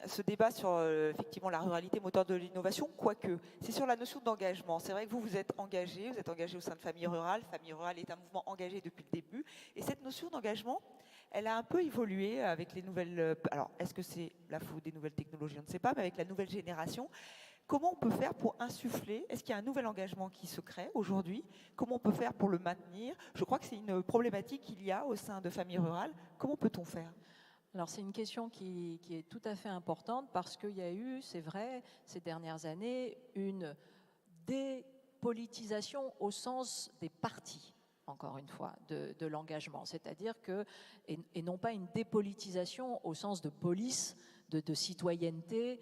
Speaker 1: ce débat sur effectivement la ruralité moteur de l'innovation, quoique c'est sur la notion d'engagement. C'est vrai que vous êtes engagé au sein de Famille Rurale. Famille Rurale est un mouvement engagé depuis le début. Et cette notion d'engagement, elle a un peu évolué avec les nouvelles... Alors, est-ce que c'est la faute des nouvelles technologies? On ne sait pas, mais avec la nouvelle génération. Comment on peut faire pour insuffler? Est-ce qu'il y a un nouvel engagement qui se crée aujourd'hui? Comment on peut faire pour le maintenir? Je crois que c'est une problématique qu'il y a au sein de Famille Rurale. Comment peut-on faire?
Speaker 3: Alors c'est une question qui est tout à fait importante parce qu'il y a eu, c'est vrai, ces dernières années, une dépolitisation au sens des partis, encore une fois, de l'engagement. C'est-à-dire que, et non pas une dépolitisation au sens de police, de citoyenneté.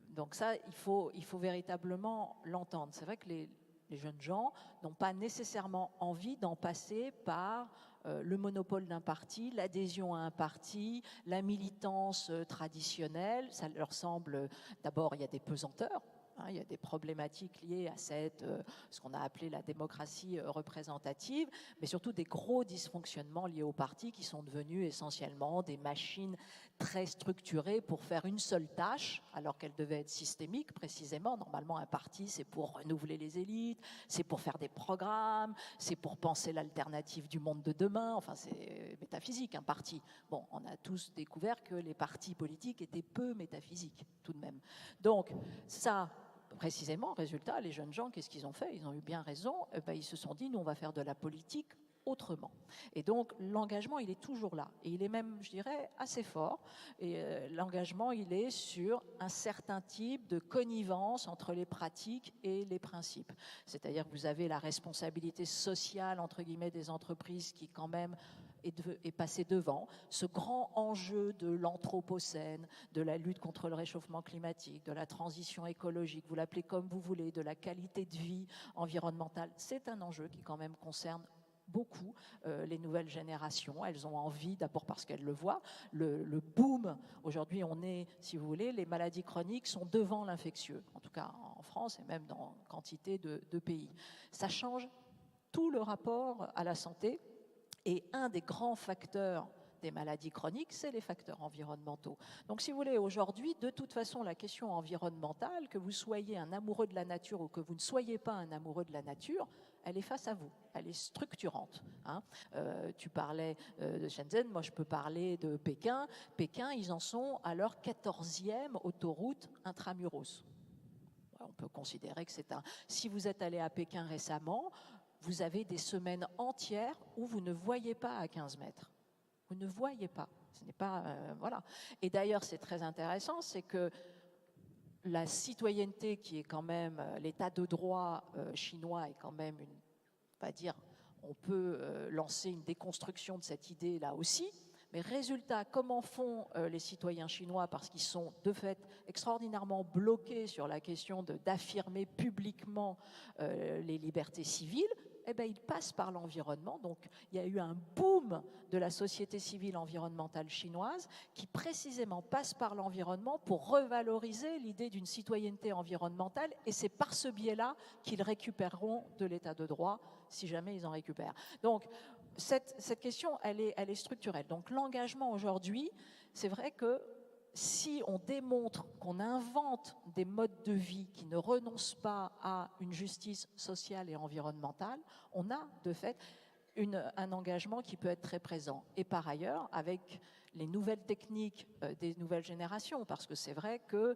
Speaker 3: Donc ça, il faut véritablement l'entendre. C'est vrai que les jeunes gens n'ont pas nécessairement envie d'en passer par le monopole d'un parti, l'adhésion à un parti, la militance traditionnelle. Ça leur semble, d'abord, il y a des pesanteurs. Il y a des problématiques liées à ce qu'on a appelé la démocratie représentative, mais surtout des gros dysfonctionnements liés aux partis qui sont devenus essentiellement des machines très structurées pour faire une seule tâche, alors qu'elle devait être systémique précisément. Normalement, un parti, c'est pour renouveler les élites, c'est pour faire des programmes, c'est pour penser l'alternative du monde de demain. Enfin, c'est métaphysique, un parti. Bon, on a tous découvert que les partis politiques étaient peu métaphysiques, tout de même. Donc, ça... Précisément, résultat, les jeunes gens, qu'est-ce qu'ils ont fait? Ils ont eu bien raison. Ils se sont dit, nous, on va faire de la politique autrement. Et donc, l'engagement, il est toujours là. Et il est même, je dirais, assez fort. Et l'engagement, il est sur un certain type de connivence entre les pratiques et les principes. C'est-à-dire que vous avez la responsabilité sociale, entre guillemets, des entreprises qui, quand même, est passé devant ce grand enjeu de l'anthropocène, de la lutte contre le réchauffement climatique, de la transition écologique, vous l'appelez comme vous voulez, de la qualité de vie environnementale. C'est un enjeu qui quand même concerne beaucoup les nouvelles générations. Elles ont envie, d'abord parce qu'elles le voient, le boom. Aujourd'hui, on est, si vous voulez, les maladies chroniques sont devant l'infectieux, en tout cas en France et même dans quantité de pays. Ça change tout le rapport à la santé. Et un des grands facteurs des maladies chroniques, c'est les facteurs environnementaux. Donc, si vous voulez, aujourd'hui, de toute façon, la question environnementale, que vous soyez un amoureux de la nature ou que vous ne soyez pas un amoureux de la nature, elle est face à vous, elle est structurante. Hein. Tu parlais de Shenzhen, moi je peux parler de Pékin. Pékin, ils en sont à leur 14e autoroute intramuros. On peut considérer que c'est un... Si vous êtes allé à Pékin récemment, vous avez des semaines entières où vous ne voyez pas à 15 mètres. Vous ne voyez pas. Ce n'est pas... voilà. Et d'ailleurs, c'est très intéressant, c'est que la citoyenneté qui est quand même... L'état de droit chinois est quand même une... On va dire, on peut lancer une déconstruction de cette idée là aussi. Mais résultat, comment font les citoyens chinois? Parce qu'ils sont de fait extraordinairement bloqués sur la question d'affirmer publiquement les libertés civiles. Eh bien, ils passent par l'environnement. Donc, il y a eu un boom de la société civile environnementale chinoise qui précisément passe par l'environnement pour revaloriser l'idée d'une citoyenneté environnementale. Et c'est par ce biais-là qu'ils récupéreront de l'état de droit, si jamais ils en récupèrent. Donc, cette question, elle est structurelle. Donc, l'engagement aujourd'hui, c'est vrai que si on démontre qu'on invente des modes de vie qui ne renoncent pas à une justice sociale et environnementale, on a de fait... un engagement qui peut être très présent. Et par ailleurs, avec les nouvelles techniques des nouvelles générations, parce que c'est vrai que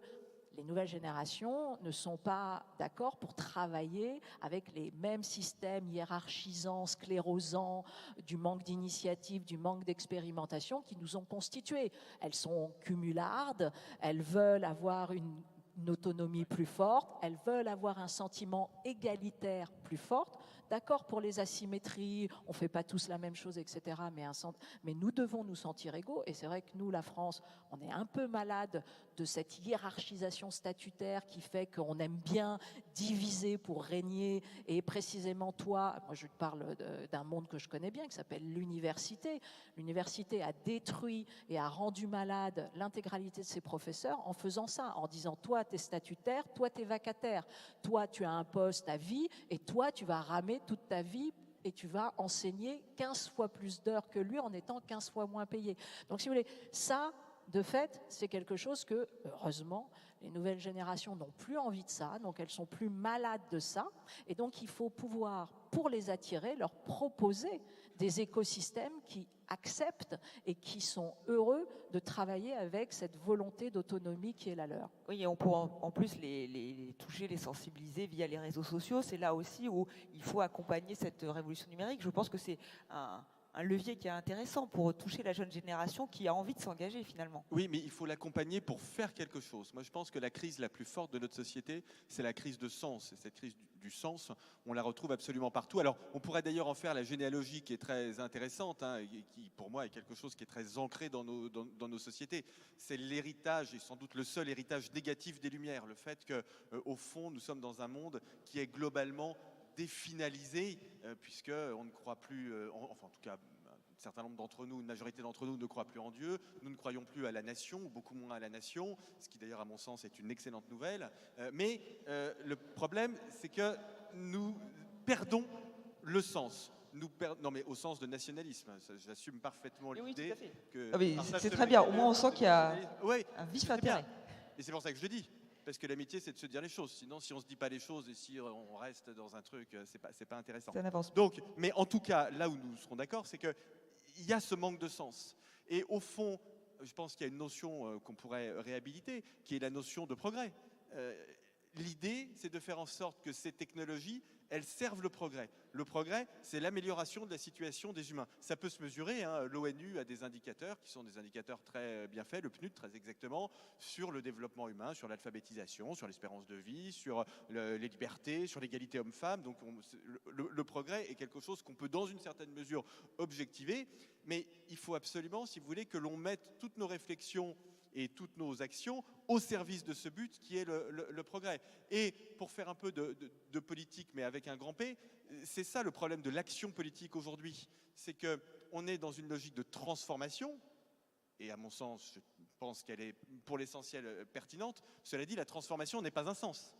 Speaker 3: les nouvelles générations ne sont pas d'accord pour travailler avec les mêmes systèmes hiérarchisants, sclérosants, du manque d'initiative, du manque d'expérimentation qui nous ont constitués. Elles sont cumulardes, elles veulent avoir une autonomie plus forte, elles veulent avoir un sentiment égalitaire plus fort. D'accord pour les asymétries, on ne fait pas tous la même chose, etc. Mais nous devons nous sentir égaux. Et c'est vrai que nous, la France, on est un peu malade de cette hiérarchisation statutaire qui fait qu'on aime bien diviser pour régner. Et précisément toi, moi je te parle d'un monde que je connais bien, qui s'appelle l'université. L'université a détruit et a rendu malade l'intégralité de ses professeurs en faisant ça, en disant toi, tu es statutaire, toi, tu es vacataire. Toi, tu as un poste à vie et toi, tu vas ramer toute ta vie et tu vas enseigner 15 fois plus d'heures que lui en étant 15 fois moins payé. Donc, si vous voulez, ça, de fait, c'est quelque chose que, heureusement, les nouvelles générations n'ont plus envie de ça, donc elles sont plus malades de ça. Et donc, il faut pouvoir, pour les attirer, leur proposer des écosystèmes qui acceptent et qui sont heureux de travailler avec cette volonté d'autonomie qui est la leur.
Speaker 1: Oui, et on peut en plus les toucher, les sensibiliser via les réseaux sociaux. C'est là aussi où il faut accompagner cette révolution numérique. Je pense que c'est un levier qui est intéressant pour toucher la jeune génération qui a envie de s'engager finalement.
Speaker 2: Oui, mais il faut l'accompagner pour faire quelque chose. Moi, je pense que la crise la plus forte de notre société, c'est la crise de sens. Et cette crise du sens, on la retrouve absolument partout. Alors, on pourrait d'ailleurs en faire la généalogie qui est très intéressante, hein, et qui, pour moi, est quelque chose qui est très ancré dans nos sociétés. C'est l'héritage, et sans doute le seul héritage négatif des Lumières. Le fait qu'au fond, nous sommes dans un monde qui est globalement définalisé, puisqu'on ne croit plus, enfin en tout cas un certain nombre d'entre nous, une majorité d'entre nous ne croient plus en Dieu, nous ne croyons plus à la nation, ou beaucoup moins à la nation, ce qui d'ailleurs à mon sens est une excellente nouvelle. Mais le problème, c'est que nous perdons le sens. Non mais au sens de nationalisme, j'assume parfaitement l'idée que...
Speaker 1: c'est très bien, au moins on sent qu'il y a un vif intérêt.
Speaker 2: Et c'est pour ça que je le dis. Parce que l'amitié, c'est de se dire les choses. Sinon, si on ne se dit pas les choses et si on reste dans un truc, c'est pas intéressant.
Speaker 1: Ça n'avance pas.
Speaker 2: Donc, mais en tout cas, là où nous serons d'accord, c'est qu'il y a ce manque de sens. Et au fond, je pense qu'il y a une notion qu'on pourrait réhabiliter, qui est la notion de progrès. L'idée, c'est de faire en sorte que ces technologies, elles servent le progrès. Le progrès, c'est l'amélioration de la situation des humains. Ça peut se mesurer, hein. L'ONU a des indicateurs qui sont des indicateurs très bien faits, le PNUD très exactement, sur le développement humain, sur l'alphabétisation, sur l'espérance de vie, sur les libertés, sur l'égalité homme-femme. Donc le progrès est quelque chose qu'on peut dans une certaine mesure objectiver, mais il faut absolument, si vous voulez, que l'on mette toutes nos réflexions et toutes nos actions au service de ce but qui est le progrès. Et pour faire un peu de politique, mais avec un grand P, c'est ça le problème de l'action politique aujourd'hui. C'est qu'on est dans une logique de transformation, et à mon sens, je pense qu'elle est pour l'essentiel pertinente. Cela dit, la transformation n'est pas un sens.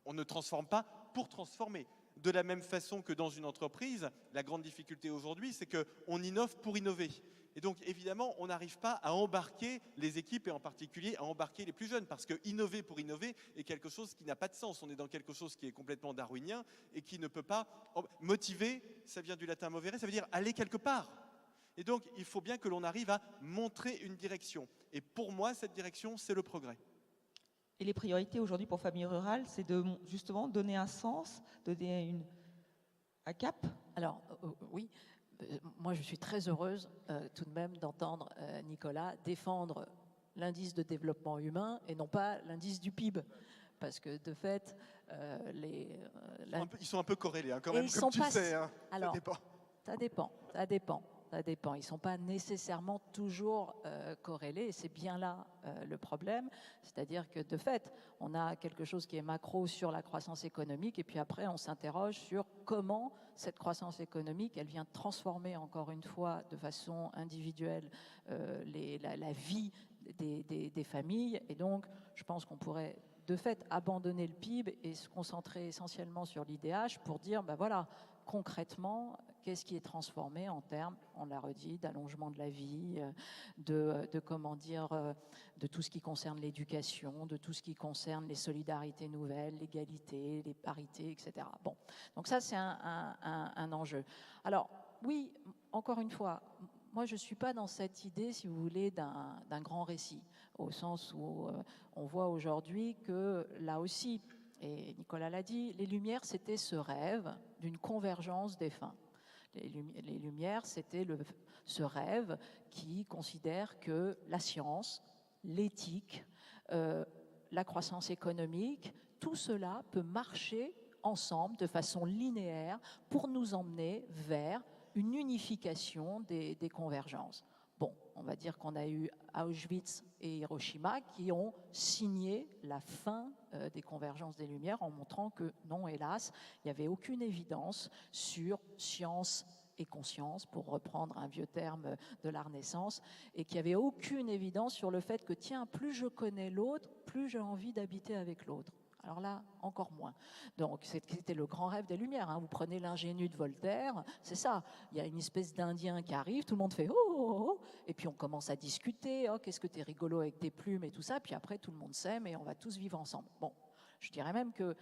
Speaker 2: On ne transforme pas pour transformer. De la même façon que dans une entreprise, la grande difficulté aujourd'hui, c'est qu'on innove pour innover. Et donc, évidemment, on n'arrive pas à embarquer les équipes et en particulier à embarquer les plus jeunes parce que innover pour innover est quelque chose qui n'a pas de sens. On est dans quelque chose qui est complètement darwinien et qui ne peut pas motiver. Ça vient du latin movere, ça veut dire aller quelque part. Et donc, il faut bien que l'on arrive à montrer une direction. Et pour moi, cette direction, c'est le progrès.
Speaker 1: Et les priorités aujourd'hui pour Famille Rurale, c'est de justement donner un sens, donner un cap.
Speaker 3: Alors, oui. Moi, je suis très heureuse tout de même d'entendre Nicolas défendre l'indice de développement humain et non pas l'indice du PIB. Parce que de fait,
Speaker 2: ils sont un peu corrélés, hein, quand même, comme tu sais. Hein.
Speaker 3: Alors, ça dépend. Ils ne sont pas nécessairement toujours corrélés, et c'est bien là le problème. C'est-à-dire que, de fait, on a quelque chose qui est macro sur la croissance économique, et puis après, on s'interroge sur comment cette croissance économique, elle vient transformer, encore une fois, de façon individuelle, la vie des familles. Et donc, je pense qu'on pourrait de fait abandonner le PIB et se concentrer essentiellement sur l'IDH pour dire, ben voilà, concrètement, qu'est-ce qui est transformé en termes, on l'a redit, d'allongement de la vie, comment dire, de tout ce qui concerne l'éducation, de tout ce qui concerne les solidarités nouvelles, l'égalité, les parités, etc. Bon, donc ça c'est un enjeu. Alors oui, encore une fois, moi je ne suis pas dans cette idée, si vous voulez, d'un grand récit, au sens où on voit aujourd'hui que là aussi, et Nicolas l'a dit, les Lumières c'était ce rêve d'une convergence des fins. Les Lumières, c'était ce rêve qui considère que la science, l'éthique, la croissance économique, tout cela peut marcher ensemble de façon linéaire pour nous emmener vers une unification des convergences. Bon, on va dire qu'on a eu Auschwitz et Hiroshima qui ont signé la fin des convergences des Lumières en montrant que non, hélas, il n'y avait aucune évidence sur science et conscience, pour reprendre un vieux terme de la Renaissance, et qu'il n'y avait aucune évidence sur le fait que, tiens, plus je connais l'autre, plus j'ai envie d'habiter avec l'autre. Alors là, encore moins. Donc, c'était le grand rêve des Lumières. Hein. Vous prenez l'ingénu de Voltaire, c'est ça. Il y a une espèce d'Indien qui arrive, tout le monde fait « oh, oh, oh !» Et puis on commence à discuter « oh, qu'est-ce que t'es rigolo avec tes plumes » et tout ça. Puis après, tout le monde s'aime et on va tous vivre ensemble. Bon, je dirais même que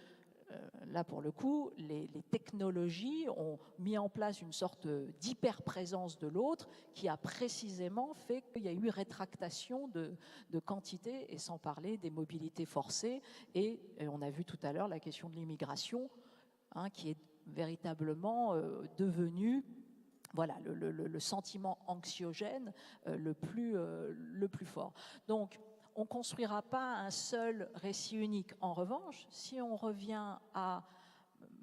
Speaker 3: là, pour le coup, les technologies ont mis en place une sorte d'hyper-présence de l'autre qui a précisément fait qu'il y a eu rétractation de quantité, et sans parler des mobilités forcées. Et on a vu tout à l'heure la question de l'immigration, hein, qui est véritablement devenue voilà, le sentiment anxiogène le plus fort. Donc, on ne construira pas un seul récit unique. En revanche, si on revient à,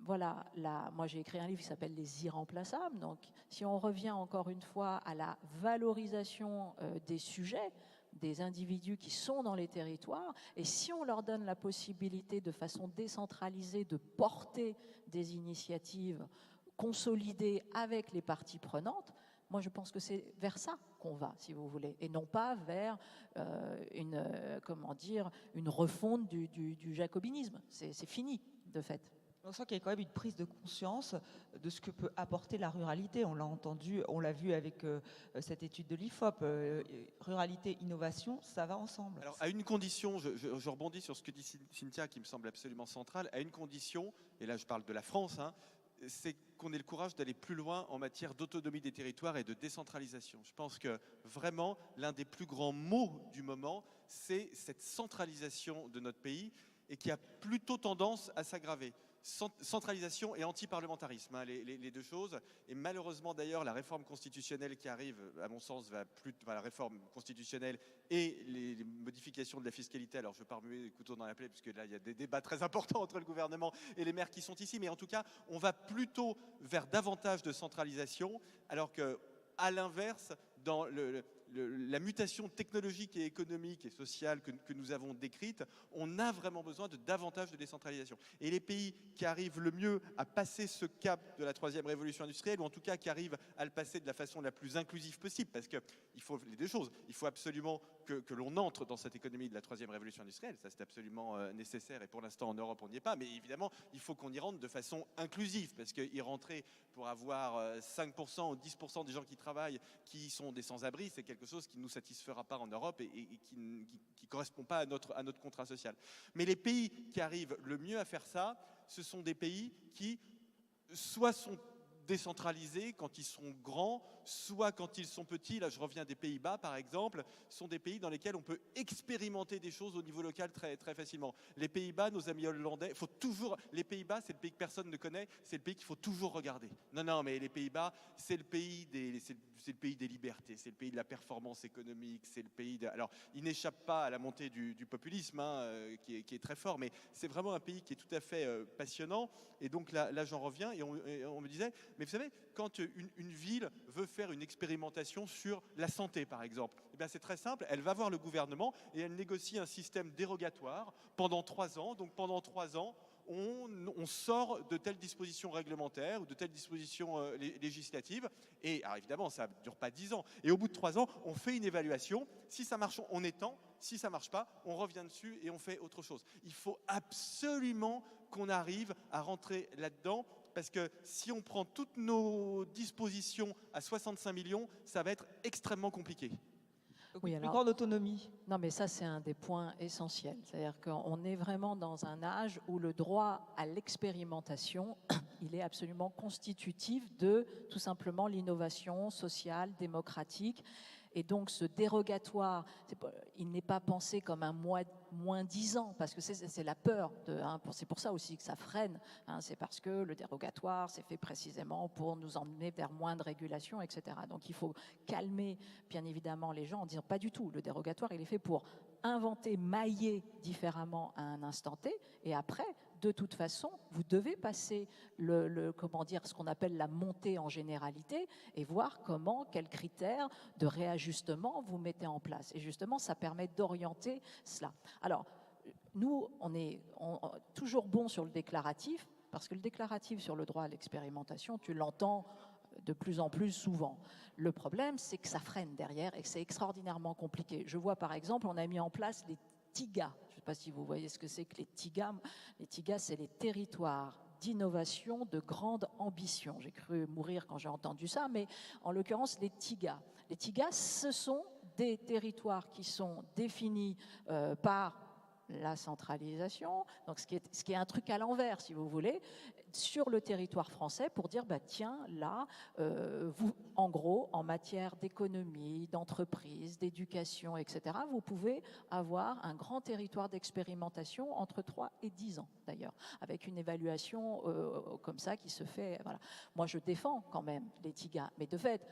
Speaker 3: voilà, moi j'ai écrit un livre qui s'appelle Les Irremplaçables, donc si on revient encore une fois à la valorisation des sujets, des individus qui sont dans les territoires, et si on leur donne la possibilité de façon décentralisée de porter des initiatives consolidées avec les parties prenantes, moi, je pense que c'est vers ça qu'on va, si vous voulez, et non pas vers une refonte du jacobinisme. C'est fini, de fait.
Speaker 1: On sent qu'il y a quand même une prise de conscience de ce que peut apporter la ruralité. On l'a entendu, on l'a vu avec cette étude de l'IFOP. Ruralité, innovation, ça va ensemble.
Speaker 2: Alors, à une condition, je rebondis sur ce que dit Cynthia, qui me semble absolument centrale, à une condition, et là je parle de la France, hein, c'est qu'on ait le courage d'aller plus loin en matière d'autonomie des territoires et de décentralisation. Je pense que vraiment, l'un des plus grands maux du moment, c'est cette centralisation de notre pays et qui a plutôt tendance à s'aggraver. Centralisation et anti-parlementarisme, hein, les deux choses. Et malheureusement d'ailleurs, la réforme constitutionnelle qui arrive, à mon sens, la réforme constitutionnelle et les modifications de la fiscalité. Alors je ne vais pas remuer les couteaux dans la plaie, puisque là il y a des débats très importants entre le gouvernement et les maires qui sont ici. Mais en tout cas, on va plutôt vers davantage de centralisation, alors qu'à l'inverse, dans la mutation technologique et économique et sociale que nous avons décrite, on a vraiment besoin de davantage de décentralisation. Et les pays qui arrivent le mieux à passer ce cap de la troisième révolution industrielle, ou en tout cas qui arrivent à le passer de la façon la plus inclusive possible, parce qu'il faut les deux choses, il faut absolument que l'on entre dans cette économie de la troisième révolution industrielle, ça c'est absolument nécessaire, et pour l'instant en Europe on n'y est pas, mais évidemment il faut qu'on y rentre de façon inclusive, parce qu'y rentrer pour avoir 5% ou 10% des gens qui travaillent qui sont des sans-abri, c'est quelque chose qui ne nous satisfera pas en Europe et qui ne correspond pas à notre contrat social. Mais les pays qui arrivent le mieux à faire ça, ce sont des pays qui soit sont décentralisés quand ils sont grands, soit quand ils sont petits. Là, je reviens des Pays-Bas, par exemple, sont des pays dans lesquels on peut expérimenter des choses au niveau local très, très facilement. Les Pays-Bas, nos amis hollandais, les Pays-Bas, c'est le pays que personne ne connaît, c'est le pays qu'il faut toujours regarder. Non, mais les Pays-Bas, c'est le pays des libertés, c'est le pays de la performance économique, c'est le pays Alors, il n'échappe pas à la montée du populisme, hein, qui est très fort, mais c'est vraiment un pays qui est tout à fait passionnant. Et donc là j'en reviens, et on me disait, mais vous savez, quand une ville veut faire une expérimentation sur la santé, par exemple, eh bien c'est très simple, elle va voir le gouvernement et elle négocie un système dérogatoire pendant 3 ans. Donc pendant 3 ans, on sort de telles dispositions réglementaires ou de telles dispositions législatives. Et alors évidemment, ça ne dure pas 10 ans. Et au bout de 3 ans, on fait une évaluation. Si ça marche, on étend. Si ça ne marche pas, on revient dessus et on fait autre chose. Il faut absolument qu'on arrive à rentrer là-dedans, parce que si on prend toutes nos dispositions à 65 millions, ça va être extrêmement compliqué.
Speaker 3: Oui,
Speaker 1: Plus
Speaker 3: alors,
Speaker 1: grande autonomie.
Speaker 3: non, mais ça, c'est un des points essentiels. C'est-à-dire qu'on est vraiment dans un âge où le droit à l'expérimentation, il est absolument constitutif de tout simplement l'innovation sociale, démocratique. Et donc ce dérogatoire, il n'est pas pensé comme un moins 10 ans, parce que c'est la peur. C'est pour ça aussi que ça freine. C'est parce que le dérogatoire, c'est fait précisément pour nous emmener vers moins de régulation, etc. Donc il faut calmer, bien évidemment, les gens en disant pas du tout. Le dérogatoire, il est fait pour inventer, mailler différemment à un instant T, et après, de toute façon, vous devez passer ce qu'on appelle la montée en généralité et voir quels critères de réajustement vous mettez en place. Et justement, ça permet d'orienter cela. Alors, nous, on est toujours bon sur le déclaratif, parce que le déclaratif sur le droit à l'expérimentation, tu l'entends de plus en plus souvent. Le problème, c'est que ça freine derrière et que c'est extraordinairement compliqué. Je vois, par exemple, on a mis en place les TIGA. Je ne sais pas si vous voyez ce que c'est que les TIGA. Les TIGA, c'est les territoires d'innovation de grande ambition. J'ai cru mourir quand j'ai entendu ça, mais en l'occurrence, les TIGA. Les TIGA, ce sont des territoires qui sont définis par la centralisation, donc ce qui est un truc à l'envers, si vous voulez, sur le territoire français pour dire, tiens, là, vous, en gros, en matière d'économie, d'entreprise, d'éducation, etc., vous pouvez avoir un grand territoire d'expérimentation entre 3 et 10 ans, d'ailleurs, avec une évaluation comme ça qui se fait. Voilà. Moi, je défends quand même les TIGA, mais de fait,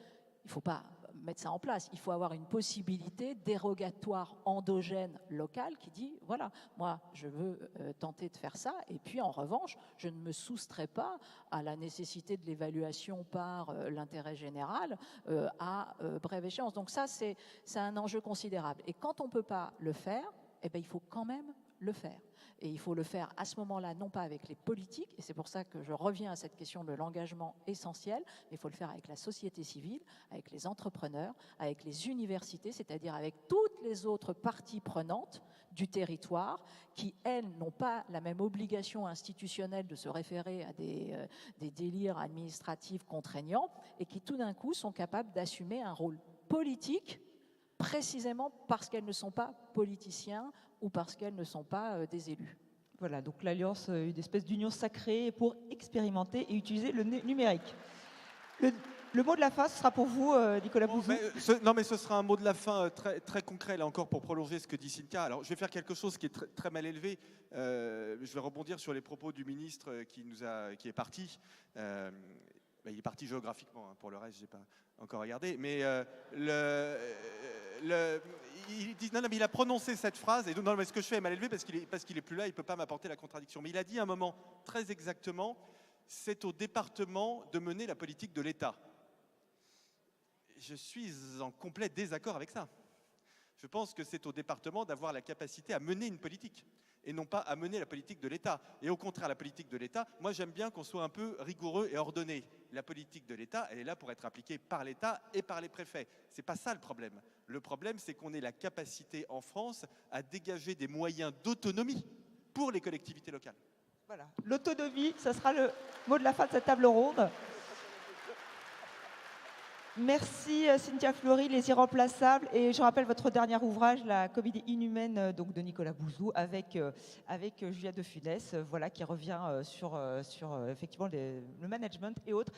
Speaker 3: il ne faut pas mettre ça en place. Il faut avoir une possibilité dérogatoire endogène locale qui dit, voilà, moi, je veux tenter de faire ça. Et puis, en revanche, je ne me soustrais pas à la nécessité de l'évaluation par l'intérêt général à brève échéance. Donc ça, c'est un enjeu considérable. Et quand on ne peut pas le faire, il faut quand même le faire. Et il faut le faire à ce moment-là, non pas avec les politiques, et c'est pour ça que je reviens à cette question de l'engagement essentiel, mais il faut le faire avec la société civile, avec les entrepreneurs, avec les universités, c'est-à-dire avec toutes les autres parties prenantes du territoire qui, elles, n'ont pas la même obligation institutionnelle de se référer à des délires administratifs contraignants et qui, tout d'un coup, sont capables d'assumer un rôle politique précisément parce qu'elles ne sont pas politiciens ou parce qu'elles ne sont pas des élus.
Speaker 1: Voilà, donc l'Alliance, une espèce d'union sacrée pour expérimenter et utiliser le numérique. Le mot de la fin, ce sera pour vous, Nicolas Bouzou.
Speaker 2: Non, mais ce sera un mot de la fin très, très concret, là encore, pour prolonger ce que dit Cynthia. Alors, je vais faire quelque chose qui est très, très mal élevé. Je vais rebondir sur les propos du ministre qui est parti. Il est parti géographiquement, pour le reste, je n'ai pas encore regardé. Mais il dit, non, mais il a prononcé cette phrase, et donc, non, mais ce que je fais est mal élevé parce qu'il est plus là, il ne peut pas m'apporter la contradiction. Mais il a dit à un moment, très exactement, c'est au département de mener la politique de l'État. Je suis en complet désaccord avec ça. Je pense que c'est au département d'avoir la capacité à mener une politique et non pas à mener la politique de l'État. Et au contraire, la politique de l'État, moi j'aime bien qu'on soit un peu rigoureux et ordonné. La politique de l'État, elle est là pour être appliquée par l'État et par les préfets. C'est pas ça le problème. Le problème, c'est qu'on ait la capacité en France à dégager des moyens d'autonomie pour les collectivités locales.
Speaker 1: Voilà, l'autonomie, ça sera le mot de la fin de cette table ronde. Merci Cynthia Fleury, Les Irremplaçables. Et je rappelle votre dernier ouvrage, La comédie inhumaine donc de Nicolas Bouzou, avec Juliette de Funès, voilà, qui revient sur effectivement le management et autres.